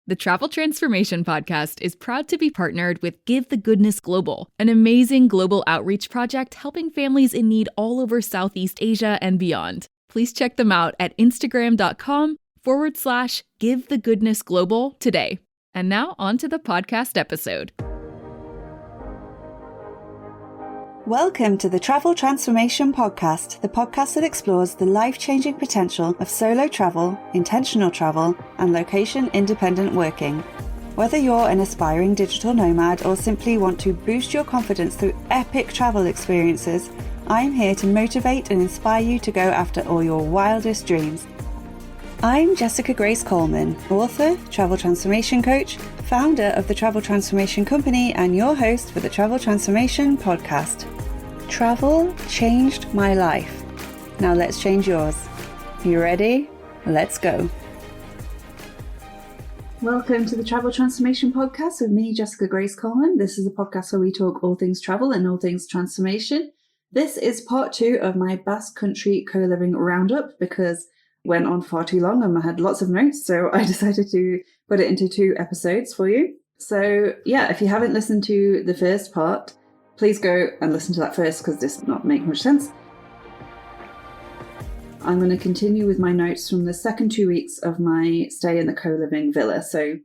The Travel Transformation Podcast is proud to be partnered with Give the Goodness Global, an amazing global outreach project helping families in need all over Southeast Asia and beyond. Please check them out at Instagram.com/Give the Goodness Global today. And now on to the podcast episode. Welcome to the Travel Transformation Podcast, the podcast that explores the life-changing potential of solo travel, intentional travel, and location-independent working. Whether you're an aspiring digital nomad or simply want to boost your confidence through epic travel experiences, I'm here to motivate and inspire you to go after all your wildest dreams. I'm Jessica Grace Coleman, author, travel transformation coach, founder of the Travel Transformation Company, and your host for the Travel Transformation Podcast. Travel changed my life. Now let's change yours. You ready? Let's go. Welcome to the Travel Transformation Podcast with me, Jessica Grace Coleman. This is a podcast where we talk all things travel and all things transformation. This is part 2 of my Basque Country co-living roundup because it went on far too long and I had lots of notes, so I decided to put it into 2 episodes for you. So yeah, if you haven't listened to the first part, please go and listen to that first because this does not make much sense. I'm going to continue with my notes from the second 2 weeks of my stay in the co-living villa. So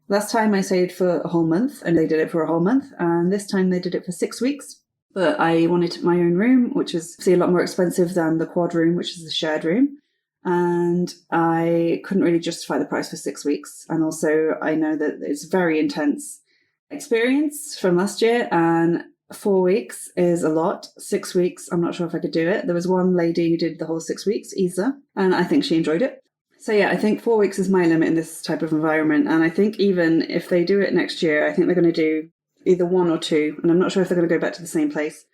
last time I stayed for a whole month and they did it for a whole month, and this time they did it for 6 weeks. But I wanted my own room, which is obviously a lot more expensive than the quad room, which is the shared room. And I couldn't really justify the price for 6 weeks. And also I know that it's a very intense experience from last year, and 4 weeks is a lot. 6 weeks, I'm not sure if I could do it. There was one lady who did the whole 6 weeks, Isa, and I think she enjoyed it. So yeah, I think 4 weeks is my limit in this type of environment. And I think even if they do it next year, I think they're going to do either 1 or 2. And I'm not sure if they're going to go back to the same place,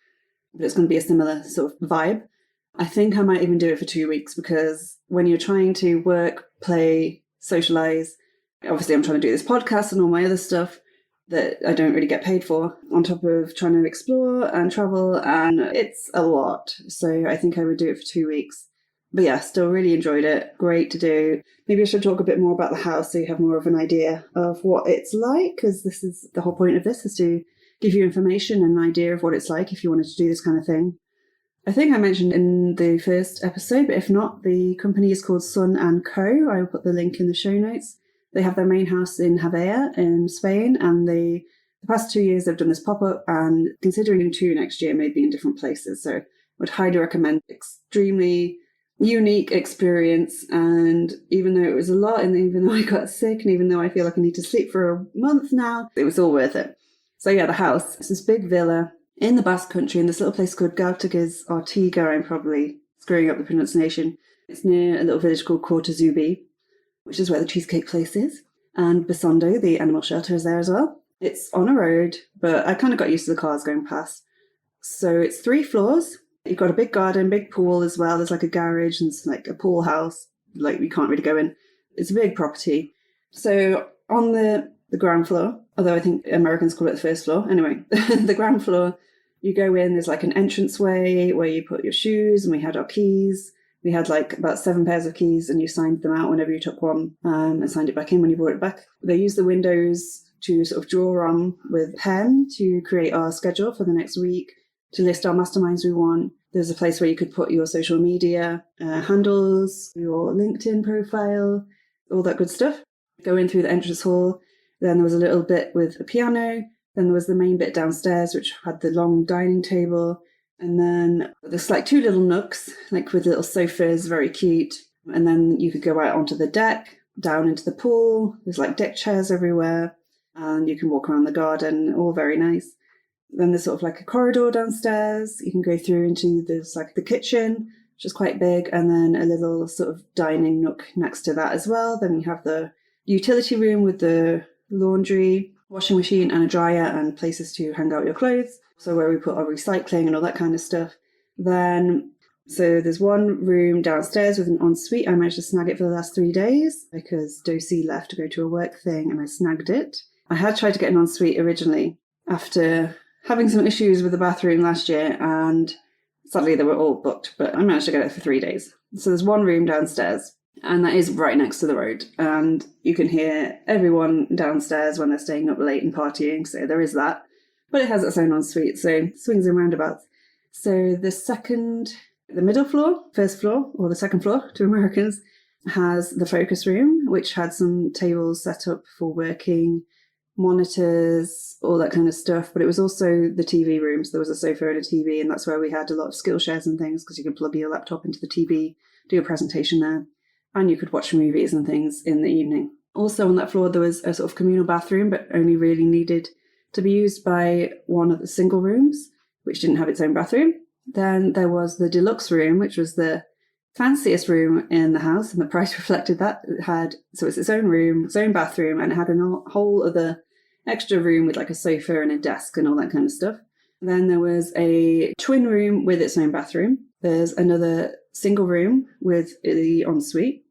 but it's going to be a similar sort of vibe. I think I might even do it for 2 weeks because when you're trying to work, play, socialize, obviously I'm trying to do this podcast and all my other stuff that I don't really get paid for, on top of trying to explore and travel, and it's a lot. So I think I would do it for 2 weeks. But yeah, still really enjoyed it. Great to do. Maybe I should talk a bit more about the house so you have more of an idea of what it's like, because this is the whole point of this, is to give you information and an idea of what it's like if you wanted to do this kind of thing. I think I mentioned in the first episode, but if not, the company is called Sun & Co. I will put the link in the show notes. They have their main house in Javea in Spain, and the past 2 years they've done this pop-up, and considering 2 next year, maybe in different places. So I would highly recommend. Extremely unique experience, and even though it was a lot, and even though I got sick, and even though I feel like I need to sleep for a month now, it was all worth it. So yeah, the house. It's this big villa in the Basque Country, in this little place called Gautigas Ortiga. I'm probably screwing up the pronunciation. It's near a little village called Cortezubi, which is where the cheesecake place is. And Basondo, the animal shelter, is there as well. It's on a road, but I kind of got used to the cars going past. So it's 3 floors. You've got a big garden, big pool as well. There's like a garage and it's like a pool house. Like we can't really go in. It's a big property. So on the ground floor, although I think Americans call it the first floor. Anyway, the ground floor, you go in, there's like an entranceway where you put your shoes, and we had our keys. We had like about 7 pairs of keys, and you signed them out whenever you took one, and signed it back in when you brought it back. They used the windows to sort of draw on with pen to create our schedule for the next week, to list our masterminds we want. There's a place where you could put your social media handles, your LinkedIn profile, all that good stuff. Go in through the entrance hall. Then there was a little bit with a piano. Then there was the main bit downstairs, which had the long dining table. And then there's like 2 little nooks, like with little sofas, very cute. And then you could go out onto the deck, down into the pool. There's like deck chairs everywhere. And you can walk around the garden, all very nice. Then there's sort of like a corridor downstairs. You can go through into there's like the kitchen, which is quite big. And then a little sort of dining nook next to that as well. Then you have the utility room with the laundry, washing machine and a dryer and places to hang out your clothes. So where we put our recycling and all that kind of stuff. Then, so there's one room downstairs with an ensuite. I managed to snag it for the last 3 days because Dosi left to go to a work thing and I snagged it. I had tried to get an ensuite originally after having some issues with the bathroom last year, and sadly they were all booked, but I managed to get it for 3 days. So there's one room downstairs. And that is right next to the road. And you can hear everyone downstairs when they're staying up late and partying. So there is that. But it has its own ensuite, so swings and roundabouts. So the middle floor, first floor, or the second floor to Americans, has the focus room, which had some tables set up for working, monitors, all that kind of stuff. But it was also the TV room. So there was a sofa and a TV, and that's where we had a lot of skill shares and things, because you could plug your laptop into the TV, do a presentation there, and you could watch movies and things in the evening. Also on that floor, there was a sort of communal bathroom, but only really needed to be used by one of the single rooms, which didn't have its own bathroom. Then there was the deluxe room, which was the fanciest room in the house, and the price reflected that. So it's its own room, its own bathroom, and it had a whole other extra room with like a sofa and a desk and all that kind of stuff. Then there was a twin room with its own bathroom. There's another single room with the ensuite.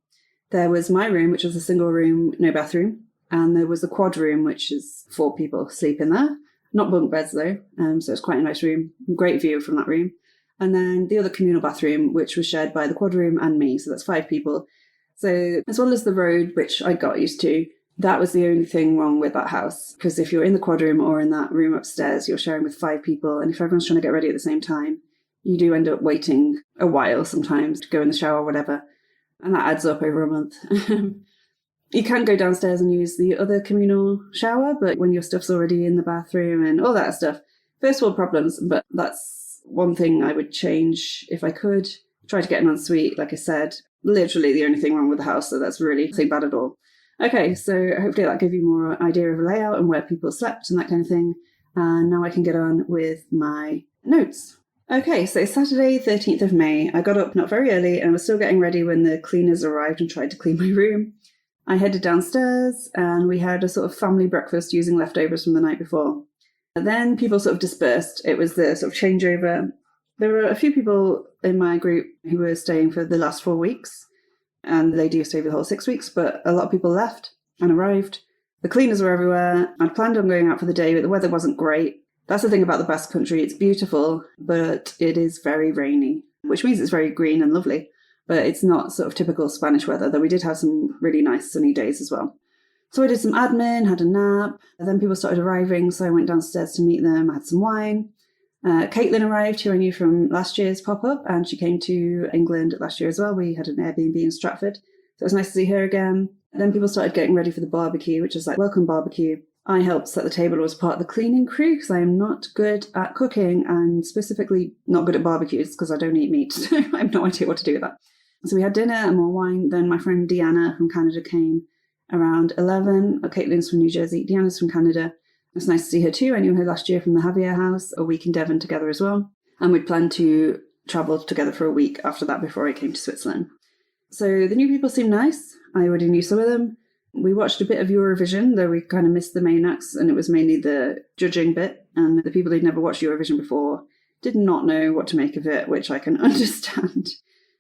There was my room, which was a single room, no bathroom. And there was a quad room, which is 4 people sleep in there. Not bunk beds, though. So it's quite a nice room. Great view from that room. And then the other communal bathroom, which was shared by the quad room and me. So that's 5 people. So as well as the road, which I got used to, that was the only thing wrong with that house. Because if you're in the quad room or in that room upstairs, you're sharing with 5 people. And if everyone's trying to get ready at the same time, you do end up waiting a while sometimes to go in the shower or whatever. And that adds up over a month. You can go downstairs and use the other communal shower, but when your stuff's already in the bathroom and all that stuff, first world problems, but that's one thing I would change if I could. Try to get an ensuite, like I said. Literally the only thing wrong with the house, so that's really nothing bad at all. Okay, so hopefully that gave you more idea of a layout and where people slept and that kind of thing. And now I can get on with my notes. Okay, so Saturday, 13th of May. I got up not very early and I was still getting ready when the cleaners arrived and tried to clean my room. I headed downstairs and we had a sort of family breakfast using leftovers from the night before. And then people sort of dispersed. It was the sort of changeover. There were a few people in my group who were staying for the last 4 weeks, and they do stay for the whole 6 weeks, but a lot of people left and arrived. The cleaners were everywhere. I'd planned on going out for the day, but the weather wasn't great. That's the thing about the Basque Country. It's beautiful, but it is very rainy, which means it's very green and lovely. But it's not sort of typical Spanish weather, though we did have some really nice sunny days as well. So I did some admin, had a nap, and then people started arriving, so I went downstairs to meet them, had some wine. Caitlin arrived, who I knew from last year's pop-up, and she came to England last year as well. We had an Airbnb in Stratford, so it was nice to see her again. Then people started getting ready for the barbecue, which was like, welcome barbecue. I helped set the table as part of the cleaning crew because I am not good at cooking and specifically not good at barbecues because I don't eat meat. So I have no idea what to do with that. So we had dinner and more wine. Then my friend Deanna from Canada came around 11. Caitlin's from New Jersey. Deanna's from Canada. It was nice to see her too. I knew her last year from the Javier house, a week in Devon together as well. And we'd planned to travel together for a week after that before I came to Switzerland. So the new people seemed nice. I already knew some of them. We watched a bit of Eurovision, though we kind of missed the main acts, and it was mainly the judging bit. And the people who'd never watched Eurovision before did not know what to make of it, which I can understand.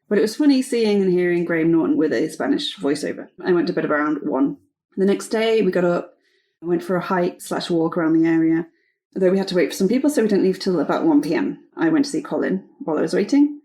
But it was funny seeing and hearing Graham Norton with a Spanish voiceover. I went to bed around 1. The next day we got up, I went for a hike/walk around the area. Though we had to wait for some people, so we didn't leave till about 1 p.m. I went to see Colin while I was waiting.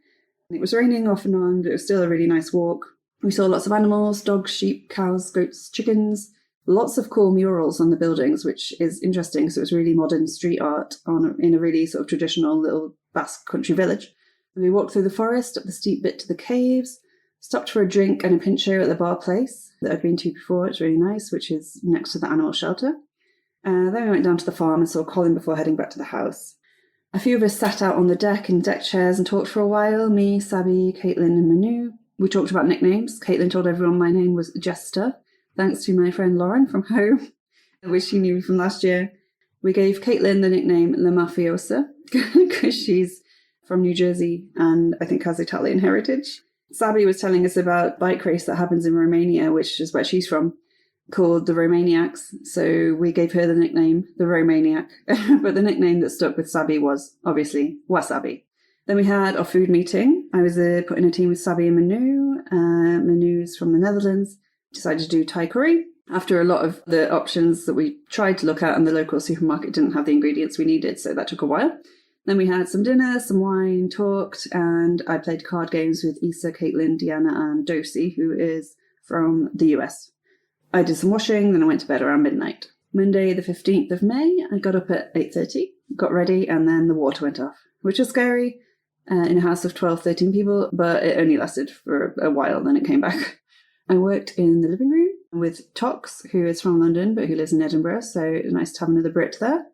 It was raining off and on, but it was still a really nice walk. We saw lots of animals, dogs, sheep, cows, goats, chickens, lots of cool murals on the buildings, which is interesting. So it was really modern street art in a really sort of traditional little Basque country village. And we walked through the forest, up the steep bit to the caves, stopped for a drink and a pincho at the bar place that I'd been to before. It's really nice, which is next to the animal shelter. Then we went down to the farm and saw Colin before heading back to the house. A few of us sat out on the deck in deck chairs and talked for a while. Me, Sabi, Caitlin and Manu. We talked about nicknames. Caitlin told everyone my name was Jester, thanks to my friend Lauren from home, which she knew from last year. We gave Caitlin the nickname La Mafiosa because she's from New Jersey and I think has Italian heritage. Sabi was telling us about a bike race that happens in Romania, which is where she's from, called the Romaniacs. So we gave her the nickname, the Romaniac. But the nickname that stuck with Sabi was obviously Wasabi. Then we had our food meeting. I was put in a team with Sabi and Manu. Manu's from the Netherlands. Decided to do Thai curry. After a lot of the options that we tried to look at and the local supermarket didn't have the ingredients we needed, so that took a while. Then we had some dinner, some wine, talked, and I played card games with Issa, Caitlin, Deanna, and Dosi, who is from the US. I did some washing, then I went to bed around midnight. Monday, the 15th of May, I got up at 8:30, got ready, and then the water went off, which was scary in a house of 12, 13 people, but it only lasted for a while, then it came back. I worked in the living room with Tox, who is from London, but who lives in Edinburgh, so nice to have another Brit there.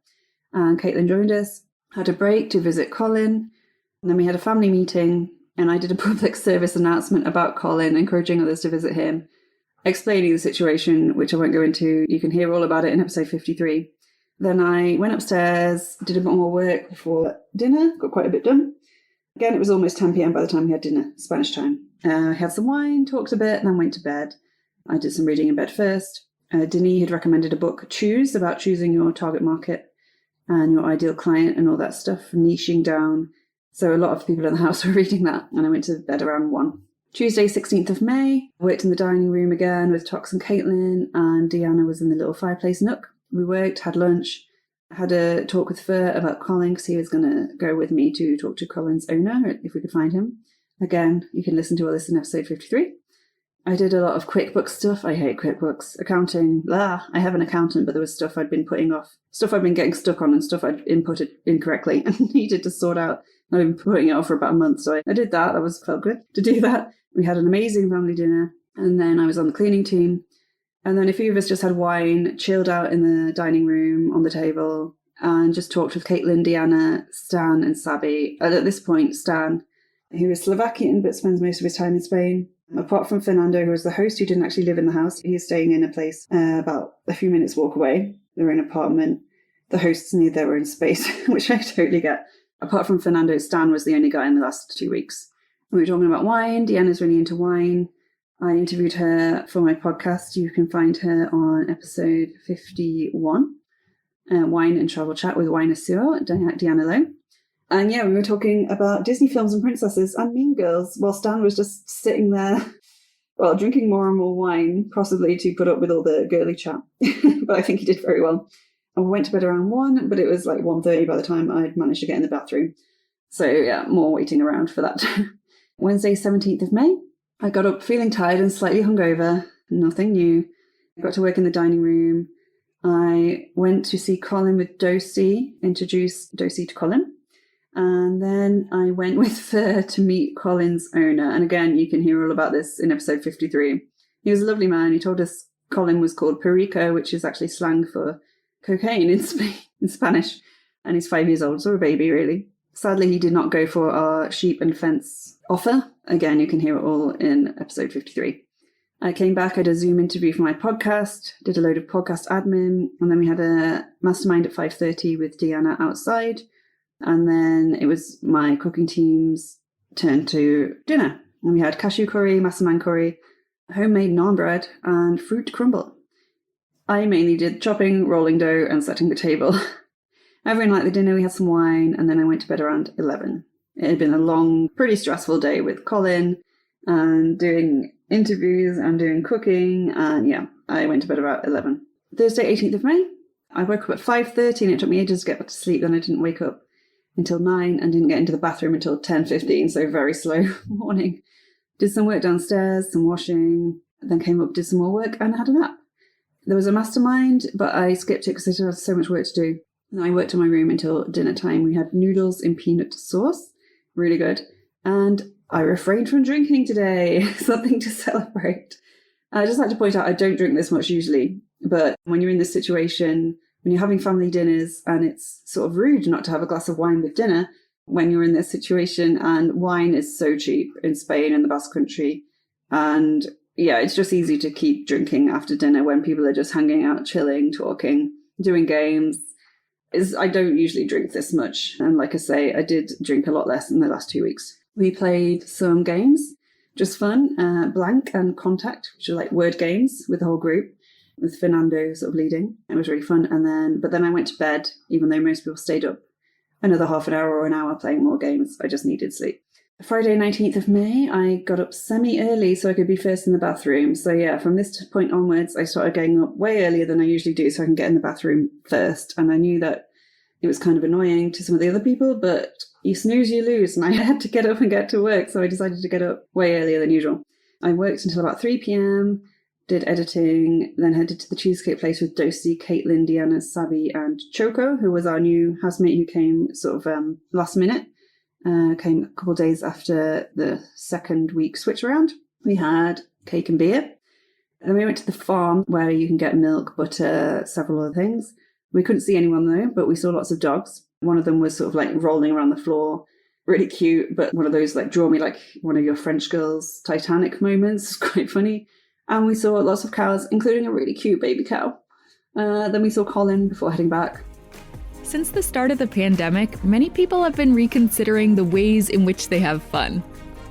And Caitlin joined us, had a break to visit Colin, and then we had a family meeting, and I did a public service announcement about Colin, encouraging others to visit him, explaining the situation, which I won't go into. You can hear all about it in episode 53. Then I went upstairs, did a bit more work before dinner, got quite a bit done. Again, it was almost 10 p.m. by the time we had dinner, Spanish time. I had some wine, talked a bit, and then went to bed. I did some reading in bed first. Denis had recommended a book, Choose, about choosing your target market and your ideal client and all that stuff, niching down. So a lot of people in the house were reading that, and I went to bed around 1. Tuesday, 16th of May, I worked in the dining room again with Tox and Caitlin, and Deanna was in the little fireplace nook. We worked, had lunch, had a talk with Fer about Colin, because he was going to go with me to talk to Colin's owner, if we could find him. Again, you can listen to all this in episode 53. I did a lot of QuickBooks stuff. I hate QuickBooks. Accounting, blah. I have an accountant, but there was stuff I'd been putting off, stuff I'd been getting stuck on, and stuff I'd inputted incorrectly and needed to sort out. I've been putting it off for about a month, so I did that. Felt good to do that. We had an amazing family dinner, and then I was on the cleaning team. And then a few of us just had wine, chilled out in the dining room on the table, and just talked with Caitlin, Deanna, Stan, and Sabi. And at this point, Stan, who is Slovakian but spends most of his time in Spain, apart from Fernando, who was the host, who didn't actually live in the house. He's staying in a place about a few minutes walk away. They're in an apartment. The hosts need their own space, which I totally get. Apart from Fernando, Stan was the only guy in the last 2 weeks. We were talking about wine. Deanna's really into wine. I interviewed her for my podcast. You can find her on episode 51, Wine and Travel Chat with Wine Asur, Deanna Lowe. And yeah, we were talking about Disney films and princesses and Mean Girls, while Stan was just sitting there, well, drinking more and more wine, possibly to put up with all the girly chat. But I think he did very well. And we went to bed around 1, but it was like 1:30 by the time I'd managed to get in the bathroom. So yeah, more waiting around for that. Wednesday, 17th of May, I got up feeling tired and slightly hungover. Nothing new. I got to work in the dining room. I went to see Colin with Dosi, introduce Dosi to Colin. And then I went with Fer to meet Colin's owner. And again, you can hear all about this in episode 53. He was a lovely man. He told us Colin was called perico, which is actually slang for cocaine in Spanish. And he's 5 years old, so a baby, really. Sadly, he did not go for our sheep and fence offer. Again, you can hear it all in episode 53. I came back, I did a Zoom interview for my podcast, did a load of podcast admin, and then we had a mastermind at 5:30 with Deanna outside. And then it was my cooking team's turn to dinner. And we had cashew curry, mastermind curry, homemade naan bread, and fruit crumble. I mainly did chopping, rolling dough, and setting the table. Every night at the dinner, we had some wine, and then I went to bed around 11. It had been a long, pretty stressful day with Colin, and doing interviews, and doing cooking, and yeah, I went to bed about 11. Thursday, 18th of May, I woke up at 5:30, and it took me ages to get back to sleep, then I didn't wake up until 9 and didn't get into the bathroom until 10:15, so very slow morning. Did some work downstairs, some washing, then came up, did some more work, and had a nap. There was a mastermind, but I skipped it because I still had so much work to do. And I worked in my room until dinner time. We had noodles in peanut sauce, really good. And I refrained from drinking today, something to celebrate. I just like to point out, I don't drink this much usually, but when you're in this situation, when you're having family dinners and it's sort of rude not to have a glass of wine with dinner, when you're in this situation, and wine is so cheap in Spain and the Basque Country. And yeah, it's just easy to keep drinking after dinner when people are just hanging out, chilling, talking, doing games. I don't usually drink this much. And like I say, I did drink a lot less in the last 2 weeks. We played some games, just fun, Blank and Contact, which are like word games with the whole group, with Fernando sort of leading. It was really fun. But then I went to bed, even though most people stayed up another half an hour or an hour playing more games. I just needed sleep. Friday, 19th of May, I got up semi-early so I could be first in the bathroom. So yeah, from this point onwards, I started getting up way earlier than I usually do so I can get in the bathroom first. And I knew that It was kind of annoying to some of the other people, but you snooze, you lose. And I had to get up and get to work, so I decided to get up way earlier than usual. I worked until about 3 p.m, did editing, then headed to the cheesecake place with Dosi, Caitlin, Deanna, Sabi, and Choco, who was our new housemate who came sort of last minute. Came a couple of days after the second week switch around. We had cake and beer. And then we went to the farm where you can get milk, butter, several other things. We couldn't see anyone though, but we saw lots of dogs. One of them was sort of like rolling around the floor, really cute, but one of those like draw me like one of your French girls Titanic moments. Quite funny. And we saw lots of cows, including a really cute baby cow. Then we saw Colin before heading back. Since the start of the pandemic, many people have been reconsidering the ways in which they have fun.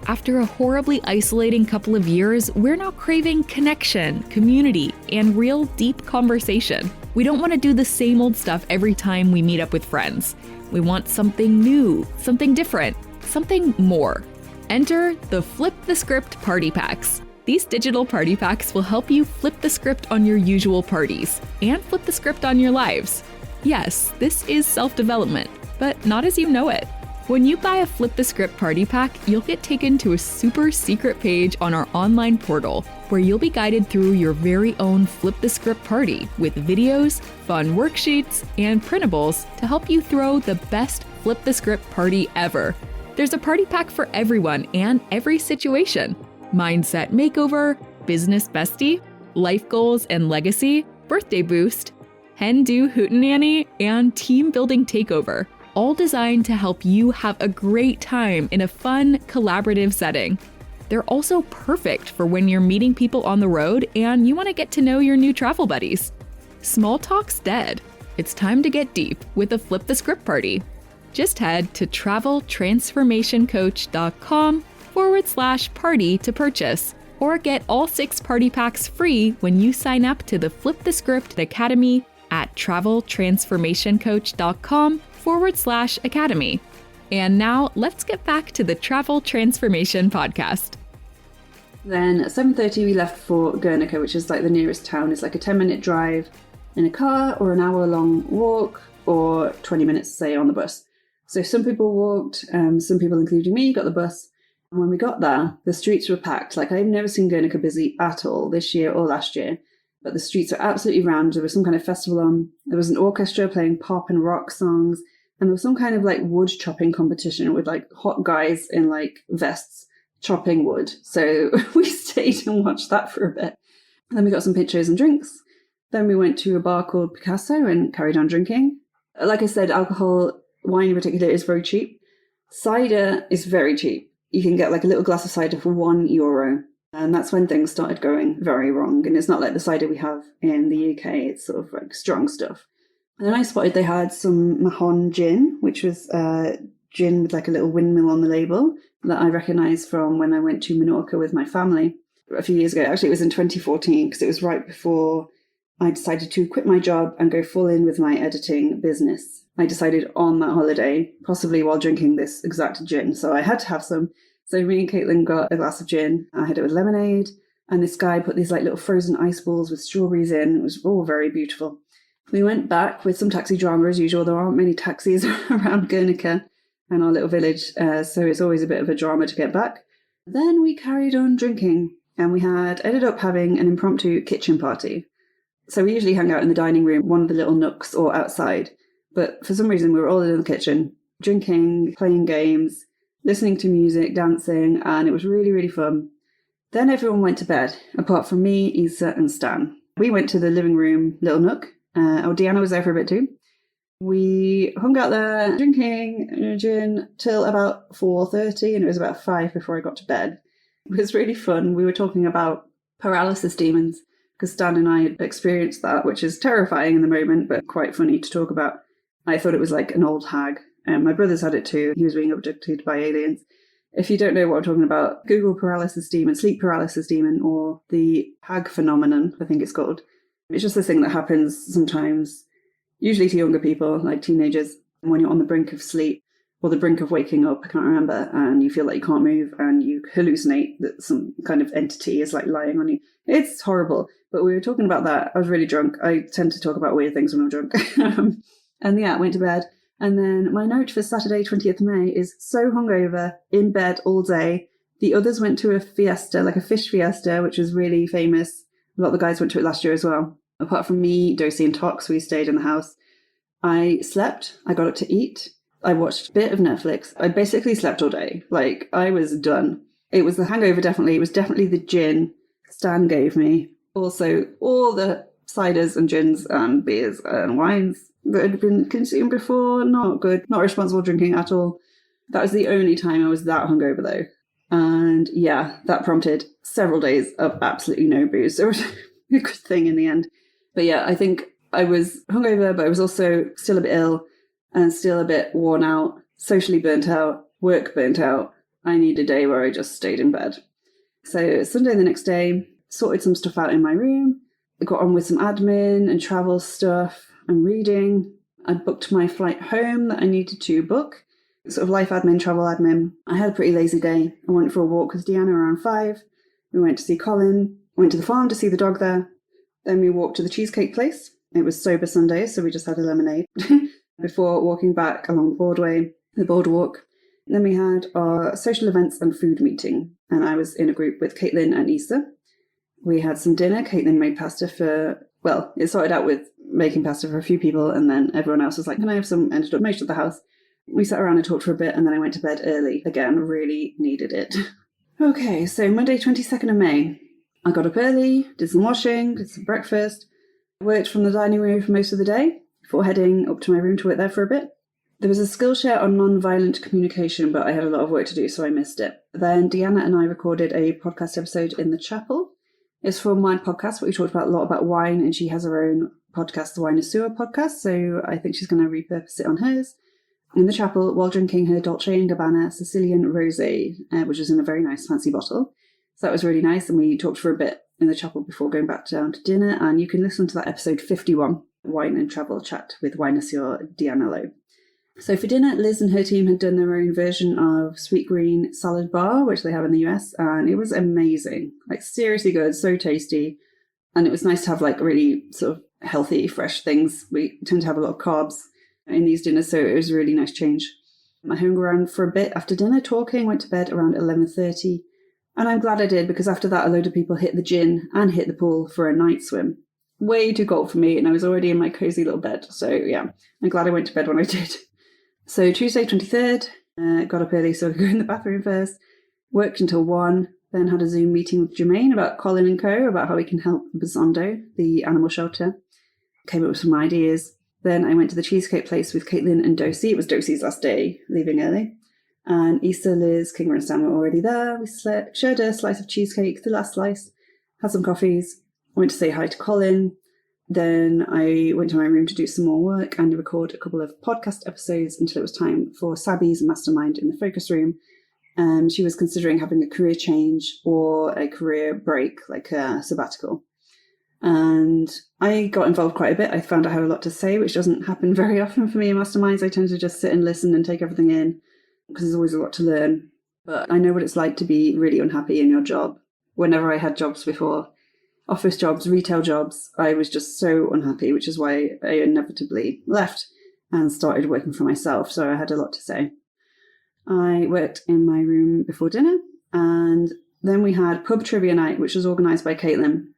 After a horribly isolating couple of years, we're now craving connection, community, and real deep conversation. We don't want to do the same old stuff every time we meet up with friends. We want something new, something different, something more. Enter the Flip the Script Party Packs. These digital party packs will help you flip the script on your usual parties and flip the script on your lives. Yes, this is self-development, but not as you know it. When you buy a Flip the Script party pack, you'll get taken to a super secret page on our online portal where you'll be guided through your very own Flip the Script party with videos, fun worksheets, and printables to help you throw the best Flip the Script party ever. There's a party pack for everyone and every situation. Mindset makeover, business bestie, life goals and legacy, birthday boost, hen-do hootenanny, and team building takeover, all designed to help you have a great time in a fun, collaborative setting. They're also perfect for when you're meeting people on the road and you want to get to know your new travel buddies. Small talk's dead. It's time to get deep with a Flip the Script party. Just head to traveltransformationcoach.com/party to purchase, or get all 6 party packs free when you sign up to the Flip the Script Academy at traveltransformationcoach.com/academy. And now let's get back to the Travel Transformation Podcast. Then at 7:30 we left for Guernica, which is like the nearest town. It's like a 10-minute drive in a car or an hour-long walk or 20 minutes, say, on the bus. So some people walked, some people, including me, got the bus. And when we got there, the streets were packed. Like, I've never seen Guernica busy at all this year or last year. But the streets are absolutely rammed. There was some kind of festival on. There was an orchestra playing pop and rock songs. And there was some kind of like wood chopping competition with like hot guys in like vests chopping wood. So we stayed and watched that for a bit. And then we got some pictures and drinks. Then we went to a bar called Picasso and carried on drinking. Like I said, alcohol, wine in particular, is very cheap. Cider is very cheap. You can get like a little glass of cider for €1. And that's when things started going very wrong. And it's not like the cider we have in the UK. It's sort of like strong stuff. And then I spotted they had some Mahon gin, which was gin with like a little windmill on the label that I recognised from when I went to Menorca with my family a few years ago. Actually, it was in 2014 because it was right before I decided to quit my job and go full in with my editing business. I decided on that holiday, possibly while drinking this exact gin. So I had to have some. So me and Caitlin got a glass of gin. I had it with lemonade. And this guy put these like little frozen ice balls with strawberries in. It was all very beautiful. We went back with some taxi drama as usual. There aren't many taxis around Guernica and our little village. So it's always a bit of a drama to get back. Then we carried on drinking and we ended up having an impromptu kitchen party. So we usually hang out in the dining room, one of the little nooks, or outside. But for some reason, we were all in the kitchen, drinking, playing games, listening to music, dancing, and it was really, really fun. Then everyone went to bed, apart from me, Isa, and Stan. We went to the living room little nook. Deanna was there for a bit too. We hung out there, drinking gin till about 4:30, and it was about 5 before I got to bed. It was really fun. We were talking about paralysis demons, because Stan and I had experienced that, which is terrifying in the moment, but quite funny to talk about. I thought it was like an old hag. My brother's had it too. He was being abducted by aliens. If you don't know what I'm talking about, Google paralysis demon, sleep paralysis demon, or the hag phenomenon, I think it's called. It's just this thing that happens sometimes, usually to younger people, like teenagers, when you're on the brink of sleep or the brink of waking up, I can't remember, and you feel like you can't move and you hallucinate that some kind of entity is like lying on you. It's horrible. But we were talking about that. I was really drunk. I tend to talk about weird things when I'm drunk. And yeah, I went to bed. And then my note for Saturday, 20th May is so hungover, in bed all day. The others went to a fiesta, like a fish fiesta, which was really famous. A lot of the guys went to it last year as well. Apart from me, Dosie and Tox, we stayed in the house. I slept, I got up to eat, I watched a bit of Netflix. I basically slept all day. Like, I was done. It was the hangover, definitely. It was definitely the gin Stan gave me. Also, all the ciders and gins and beers and wines that had been consumed before. Not good. Not responsible drinking at all. That was the only time I was that hungover, though. And yeah, that prompted several days of absolutely no booze. So it was a good thing in the end. But yeah, I think I was hungover, but I was also still a bit ill and still a bit worn out, socially burnt out, work burnt out. I need a day where I just stayed in bed. So Sunday the next day, sorted some stuff out in my room. I got on with some admin and travel stuff and reading. I booked my flight home that I needed to book. Sort of life admin, travel admin. I had a pretty lazy day. I went for a walk with Deanna around 5. We went to see Colin. Went to the farm to see the dog there. Then we walked to the cheesecake place. It was sober Sunday, so we just had a lemonade before walking back along the boardwalk. Then we had our social events and food meeting, and I was in a group with Caitlin and Issa. We had some dinner. Caitlin made pasta it started out with making pasta for a few people, and then everyone else was like, can I have some? Ended up most of the house. We sat around and talked for a bit, and then I went to bed early. Again, really needed it. Okay, so Monday, 22nd of May. I got up early, did some washing, did some breakfast, worked from the dining room for most of the day before heading up to my room to work there for a bit. There was a Skillshare on non-violent communication, but I had a lot of work to do, so I missed it. Then Deanna and I recorded a podcast episode in the chapel. It's from Wine Podcast, but we talked a lot about wine, and she has her own podcast, the Wine Sewer podcast, so I think she's going to repurpose it on hers. In the chapel, while drinking her Dolce & Gabbana Sicilian Rosé, which is in a very nice fancy bottle. So that was really nice, and we talked for a bit in the chapel before going back down to dinner, and you can listen to that episode 51, Wine and Travel Chat with Wine-Assure Deanna Lowe. So for dinner, Liz and her team had done their own version of sweet green salad bar, which they have in the US, and it was amazing. Like, seriously good, so tasty, and it was nice to have like really sort of healthy, fresh things. We tend to have a lot of carbs in these dinners, so it was a really nice change. I hung around for a bit after dinner talking, went to bed around 11:30. And I'm glad I did, because after that, a load of people hit the gin and hit the pool for a night swim. Way too cold for me, and I was already in my cozy little bed. So yeah, I'm glad I went to bed when I did. So Tuesday, 23rd, got up early so I could go in the bathroom first. Worked until 1, then had a Zoom meeting with Jermaine about Colin and Co, about how we can help Bazondo, the animal shelter. Came up with some ideas. Then I went to the cheesecake place with Caitlin and Dosie. It was Dosie's last day, leaving early. And Issa, Liz, King and Stan were already there. We shared a slice of cheesecake, the last slice, had some coffees, went to say hi to Colin. Then I went to my room to do some more work and record a couple of podcast episodes until it was time for Sabby's mastermind in the focus room. She was considering having a career change or a career break, like a sabbatical. And I got involved quite a bit. I found I had a lot to say, which doesn't happen very often for me in masterminds. I tend to just sit and listen and take everything in, because there's always a lot to learn. But I know what it's like to be really unhappy in your job. Whenever I had jobs before, office jobs, retail jobs, I was just so unhappy, which is why I inevitably left and started working for myself. So I had a lot to say. I worked in my room before dinner, and then we had pub trivia night, which was organised by Caitlin.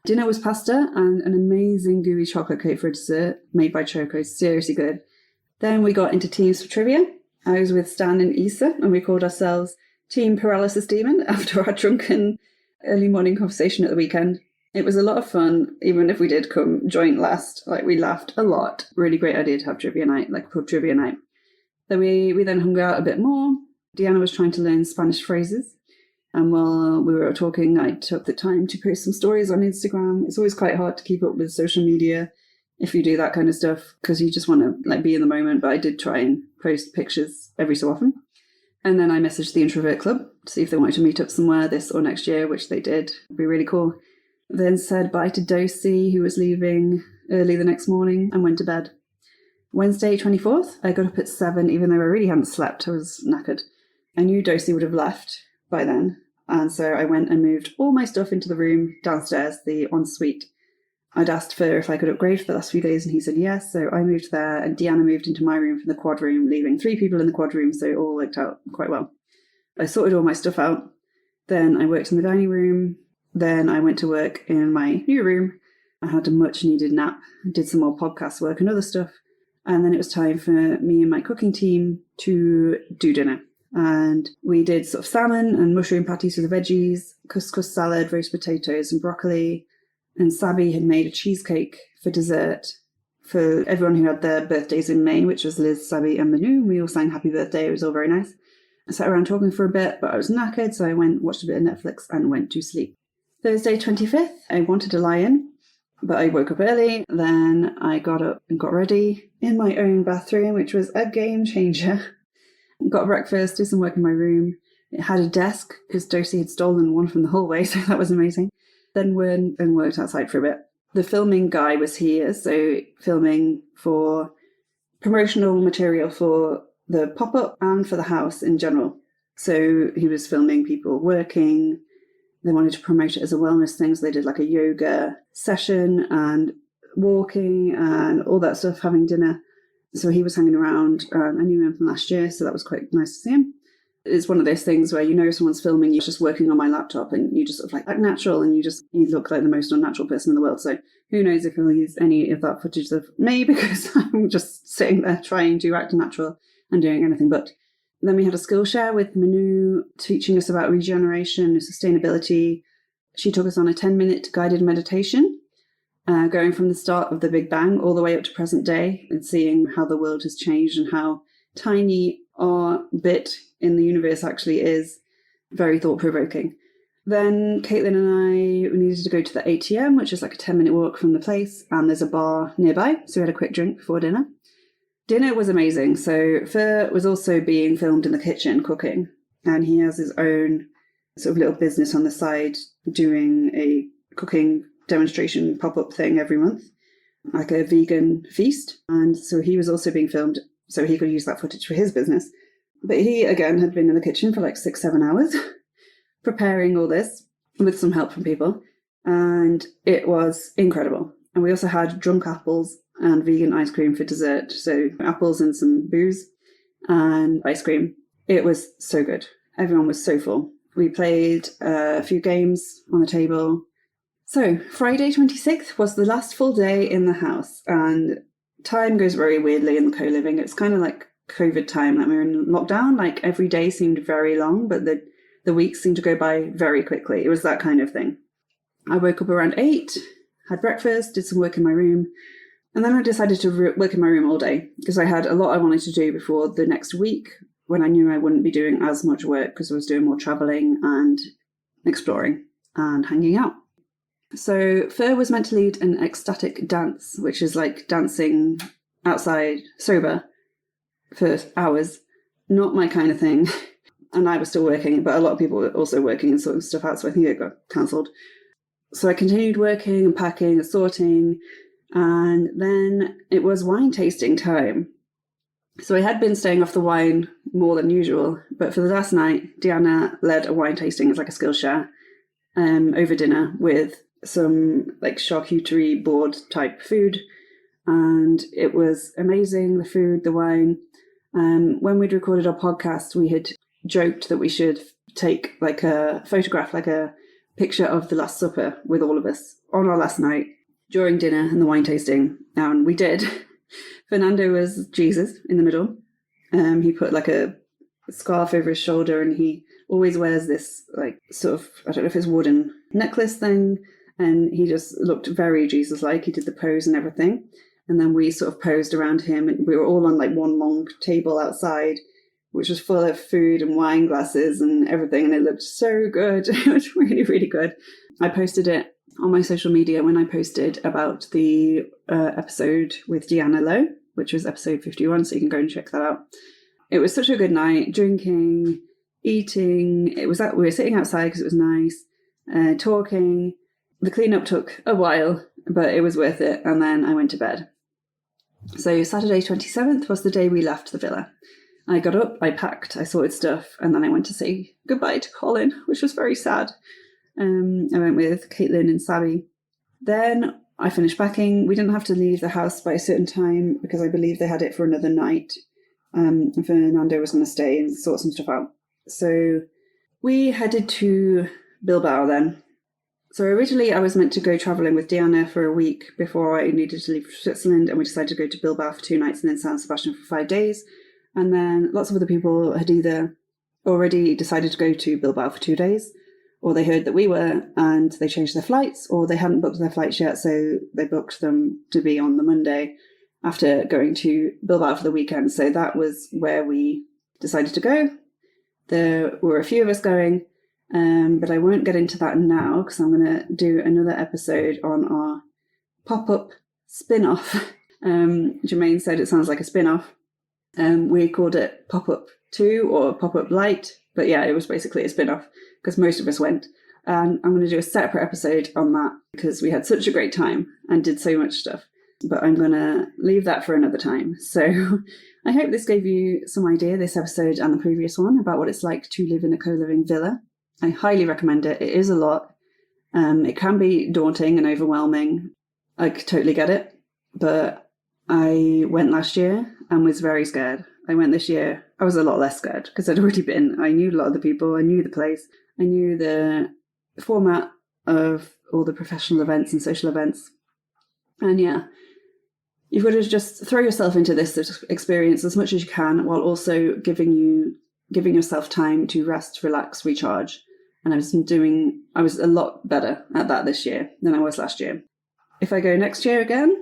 Dinner was pasta and an amazing gooey chocolate cake for a dessert made by Choco. Seriously good. Then we got into teams for trivia. I was with Stan and Issa, and we called ourselves Team Paralysis Demon after our drunken early morning conversation at the weekend. It was a lot of fun, even if we did come joint last. Like, we laughed a lot. Really great idea to have trivia night, like pub trivia night. Then we then hung out a bit more. Deanna was trying to learn Spanish phrases. And while we were talking, I took the time to post some stories on Instagram. It's always quite hard to keep up with social media if you do that kind of stuff, because you just want to be in the moment. But I did try and post pictures every so often. And then I messaged the Introvert Club to see if they wanted to meet up somewhere this or next year, which they did. It'd be really cool. Then said bye to Dosie, who was leaving early the next morning, and went to bed. Wednesday, 24th, I got up at 7, even though I really hadn't slept. I was knackered. I knew Dosie would have left by then, and so I went and moved all my stuff into the room downstairs, the ensuite. I'd asked for if I could upgrade for the last few days, and he said yes. So I moved there, and Deanna moved into my room from the quad room, leaving 3 people in the quad room. So it all worked out quite well. I sorted all my stuff out. Then I worked in the dining room. Then I went to work in my new room. I had a much needed nap, did some more podcast work and other stuff. And then it was time for me and my cooking team to do dinner. And we did sort of salmon and mushroom patties with the veggies, couscous salad, roast potatoes and broccoli. And Sabi had made a cheesecake for dessert for everyone who had their birthdays in May, which was Liz, Sabi and Manu. We all sang happy birthday. It was all very nice. I sat around talking for a bit, but I was knackered, so I watched a bit of Netflix and went to sleep. Thursday 25th, I wanted to lie in, but I woke up early. Then I got up and got ready in my own bathroom, which was a game changer. Got breakfast, did some work in my room. It had a desk because Dosie had stolen one from the hallway, so that was amazing. Then went and worked outside for a bit. The filming guy was here, so filming for promotional material for the pop-up and for the house in general. So he was filming people working. They wanted to promote it as a wellness thing, so they did like a yoga session and walking and all that stuff, having dinner. So he was hanging around. I knew him from last year, so that was quite nice to see him. It's one of those things where you know someone's filming, you're just working on my laptop and you just sort of like act natural and you look like the most unnatural person in the world. So who knows if he'll use any of that footage of me, because I'm just sitting there trying to act natural and doing anything but. Then we had a Skillshare with Manu teaching us about regeneration and sustainability. She took us on a 10-minute guided meditation, going from the start of the Big Bang all the way up to present day and seeing how the world has changed and how tiny our bit in the universe actually is. Very thought-provoking. Then Caitlin and I needed to go to the ATM, which is like a 10-minute walk from the place, and there's a bar nearby, so we had a quick drink before dinner. Dinner was amazing. So Fer was also being filmed in the kitchen cooking, and he has his own sort of little business on the side doing a cooking demonstration pop-up thing every month, like a vegan feast. And so he was also being filmed so he could use that footage for his business. But he, again, had been in the kitchen for like 6-7 hours preparing all this with some help from people. And it was incredible. And we also had drunk apples and vegan ice cream for dessert. So apples and some booze and ice cream. It was so good. Everyone was so full. We played a few games on the table. So Friday 26th was the last full day in the house. And time goes very weirdly in the co-living. It's kind of like COVID time. Like we were in lockdown. Like every day seemed very long, but the weeks seemed to go by very quickly. It was that kind of thing. I woke up around 8, had breakfast, did some work in my room. And then I decided to work in my room all day because I had a lot I wanted to do before the next week when I knew I wouldn't be doing as much work because I was doing more traveling and exploring and hanging out. So Fer was meant to lead an ecstatic dance, which is like dancing outside sober for hours. Not my kind of thing. And I was still working, but a lot of people were also working and sorting stuff out, so I think it got cancelled. So I continued working and packing and sorting, and then it was wine tasting time. So I had been staying off the wine more than usual, but for the last night, Deanna led a wine tasting. It's like a Skillshare over dinner with some like charcuterie board type food, and it was amazing, the food, the wine. When we'd recorded our podcast, we had joked that we should take like a photograph, like a picture of the Last Supper with all of us on our last night during dinner and the wine tasting, and we did. Fernando was Jesus in the middle. He put like a scarf over his shoulder, and he always wears this like sort of, I don't know if it's wooden necklace thing, and he just looked very Jesus-like. He did the pose and everything, and then we sort of posed around him, and we were all on like one long table outside, which was full of food and wine glasses and everything, and it looked so good. It was really, really good. I posted it on my social media when I posted about the episode with Deanna Lowe, which was episode 51, so you can go and check that out. It was such a good night, drinking, eating. We were sitting outside because it was nice, talking. The cleanup took a while, but it was worth it, and then I went to bed. So Saturday 27th was the day we left the villa. I got up, I packed, I sorted stuff, and then I went to say goodbye to Colin, which was very sad. I went with Caitlin and Sabi. Then I finished packing. We didn't have to leave the house by a certain time because I believe they had it for another night. And Fernando was going to stay and sort some stuff out. So we headed to Bilbao then. So originally I was meant to go travelling with Diana for a week before I needed to leave for Switzerland, and we decided to go to Bilbao for 2 nights and then San Sebastian for 5 days. And then lots of other people had either already decided to go to Bilbao for 2 days, or they heard that we were and they changed their flights, or they hadn't booked their flights yet, so they booked them to be on the Monday after going to Bilbao for the weekend. So that was where we decided to go. There were a few of us going, but I won't get into that now because I'm going to do another episode on our pop-up spin-off. Jermaine said it sounds like a spin-off. We called it Pop-Up 2 or Pop-Up Light, but yeah, it was basically a spin-off because most of us went. And I'm going to do a separate episode on that because we had such a great time and did so much stuff. But I'm going to leave that for another time. So I hope this gave you some idea, this episode and the previous one, about what it's like to live in a co-living villa. I highly recommend it. It is a lot. It can be daunting and overwhelming. I totally get it. But I went last year and was very scared. I went this year. I was a lot less scared because I'd already been. I knew a lot of the people. I knew the place. I knew the format of all the professional events and social events. And yeah, you've got to just throw yourself into this experience as much as you can while also giving yourself time to rest, relax, recharge. And I was a lot better at that this year than I was last year. If I go next year again,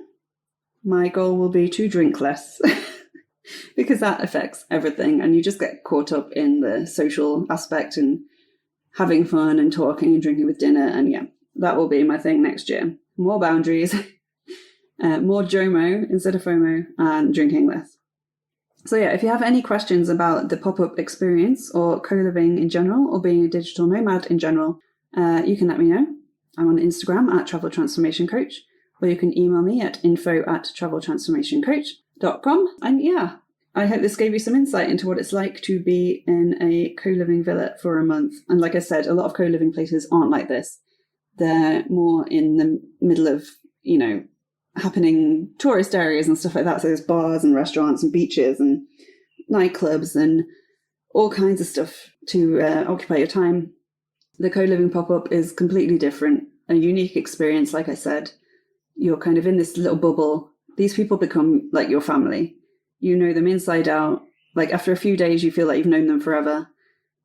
my goal will be to drink less because that affects everything. And you just get caught up in the social aspect and having fun and talking and drinking with dinner. And yeah, that will be my thing next year. More boundaries, more JOMO instead of FOMO, and drinking less. So yeah, if you have any questions about the pop-up experience or co-living in general or being a digital nomad in general, you can let me know. I'm on Instagram at Travel Transformation Coach, or you can email me at info@traveltransformationcoach.com. And yeah, I hope this gave you some insight into what it's like to be in a co-living villa for a month. And like I said, a lot of co-living places aren't like this. They're more in the middle of, happening tourist areas and stuff like that. So there's bars and restaurants and beaches and nightclubs and all kinds of stuff to occupy your time. The co-living pop-up is completely different, a unique experience. Like I said, you're kind of in this little bubble. These people become like your family. You know them inside out. Like after a few days, you feel like you've known them forever,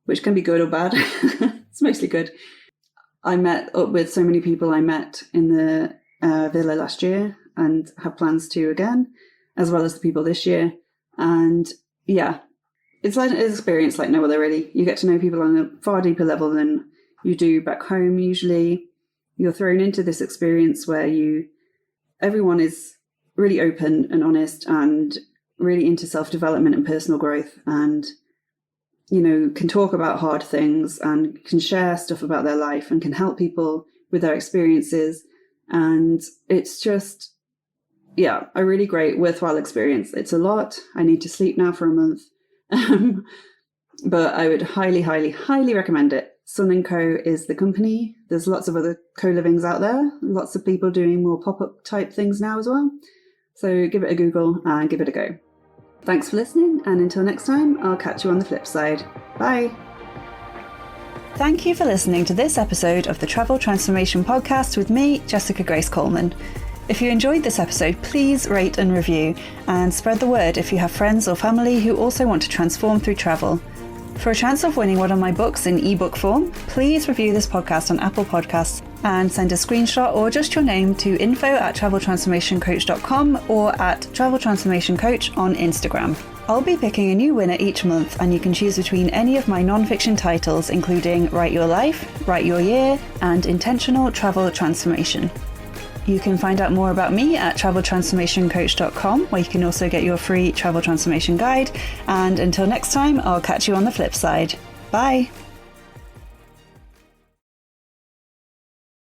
which can be good or bad. It's mostly good. I met up with so many people I met in the villa last year and have plans to again, as well as the people this year. And yeah, it's like an experience like no other really. You get to know people on a far deeper level than you do back home usually. You're thrown into this experience where everyone is really open and honest and really into self-development and personal growth, and can talk about hard things and can share stuff about their life and can help people with their experiences. And it's just, yeah, a really great, worthwhile experience. It's a lot. I need to sleep now for a month. But I would highly, highly, highly recommend it. Sun & Co is the company. There's lots of other co-livings out there. Lots of people doing more pop-up type things now as well. So give it a Google and give it a go. Thanks for listening. And until next time, I'll catch you on the flip side. Bye. Thank you for listening to this episode of the Travel Transformation Podcast with me, Jessica Grace Coleman. If you enjoyed this episode, please rate and review and spread the word if you have friends or family who also want to transform through travel. For a chance of winning one of my books in ebook form, please review this podcast on Apple Podcasts and send a screenshot or just your name to info@traveltransformationcoach.com or at traveltransformationcoach on Instagram. I'll be picking a new winner each month, and you can choose between any of my non-fiction titles, including Write Your Life, Write Your Year, and Intentional Travel Transformation. You can find out more about me at traveltransformationcoach.com, where you can also get your free travel transformation guide. And until next time, I'll catch you on the flip side. Bye.